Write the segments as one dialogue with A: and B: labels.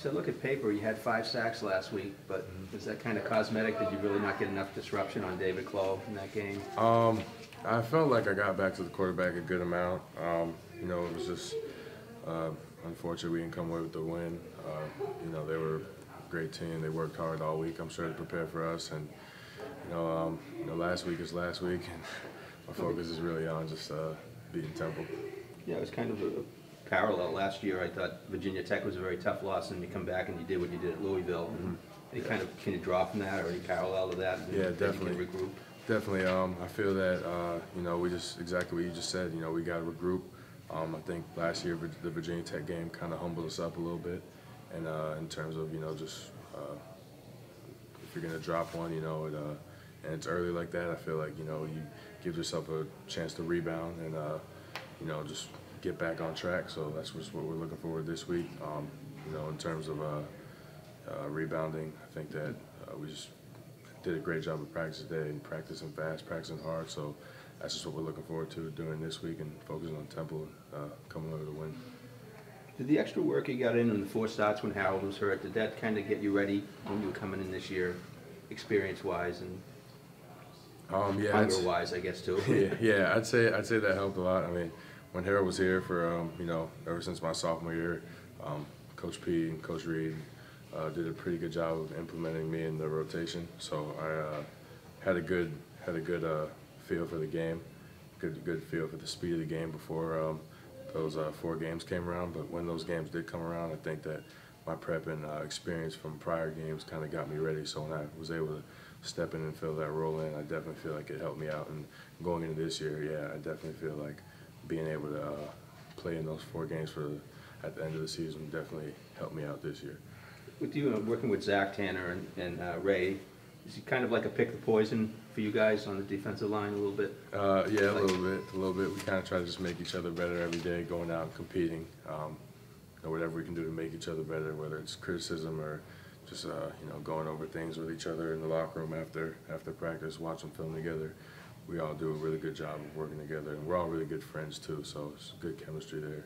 A: So look at paper, you had 5 sacks last week, but is that kind of cosmetic? Did you really not get enough disruption on David Clough in that game?
B: I felt like I got back to the quarterback a good amount. You know, it was just unfortunate we didn't come away with the win. You know, they were a great team. They worked hard all week, I'm sure, to prepare for us. And you know, last week is last week, and my focus is really on just beating Temple.
A: Yeah, it was kind of a parallel. Last year, I thought Virginia Tech was a very tough loss, and you come back and you did what you did at Louisville. Can you draw from that, or any parallel to that?
B: Yeah, definitely.
A: You can regroup?
B: Definitely. I feel that you know, we just exactly what you just said. You know, we got to regroup. I think last year the Virginia Tech game kind of humbled us up a little bit, and in terms of, you know, just if you're gonna drop one, you know, and it's early like that, I feel like, you know, you give yourself a chance to rebound and you know, just get back on track. So that's just what we're looking forward this week. You know, in terms of rebounding, I think that we just did a great job of practice today, and practicing fast, practicing hard. So that's just what we're looking forward to doing this week, and focusing on Temple and coming over to win.
A: Did the extra work you got in the 4 starts when Harold was hurt, did that kind of get you ready when you were coming in this year, experience-wise and
B: yeah,
A: hunger-wise, I guess, too?
B: yeah, I'd say that helped a lot. I mean, when Harold was here for you know, ever since my sophomore year, Coach P and Coach Reed did a pretty good job of implementing me in the rotation. So I had a good feel for the game, good feel for the speed of the game before those 4 games came around. But when those games did come around, I think that my prep and experience from prior games kind of got me ready. So when I was able to step in and fill that role in, I definitely feel like it helped me out. And going into this year, yeah, I definitely feel like being able to play in those 4 games at the end of the season definitely helped me out this year.
A: With you working with Zach, Tanner, and Ray, is it kind of like a pick the poison for you guys on the defensive line a little bit?
B: Yeah, a little bit. We kind of try to just make each other better every day, going out and competing. You know, whatever we can do to make each other better, whether it's criticism or just you know, going over things with each other in the locker room after practice, watching film together. We all do a really good job of working together, and we're all really good friends too, so it's good chemistry there.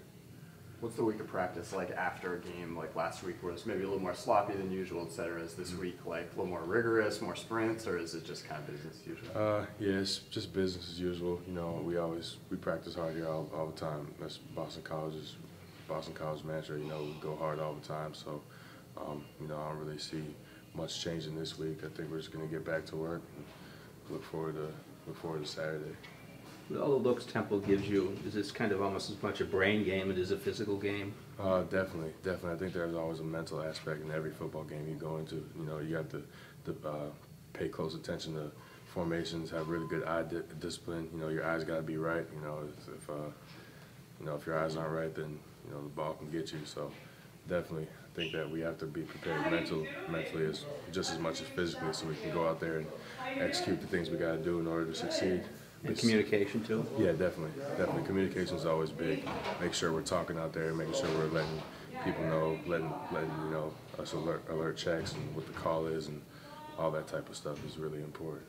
C: What's the week of practice like after a game like last week, where it's maybe a little more sloppy than usual, et cetera? Is this week like a little more rigorous, more sprints, or is it just kind of business as usual?
B: Yeah, it's just business as usual. You know, we practice hard here all the time. That's Boston College mantra. You know, we go hard all the time. So, you know, I don't really see much changing this week. I think we're just going to get back to work and look forward to Saturday.
A: With all the looks Temple gives you, is this kind of almost as much a brain game as it is a physical game?
B: Definitely. I think there's always a mental aspect in every football game you go into. You know, you have to pay close attention to formations, have really good eye discipline. You know, your eyes got to be right. You know, if your eyes aren't right, then, you know, the ball can get you. So definitely, I think that we have to be prepared mentally just as much as physically, so we can go out there and execute the things we got to do in order to succeed.
A: And communication too?
B: Yeah, definitely. Communication is always big. Make sure we're talking out there, making sure we're letting people know, letting you know, us alert checks and what the call is, and all that type of stuff is really important.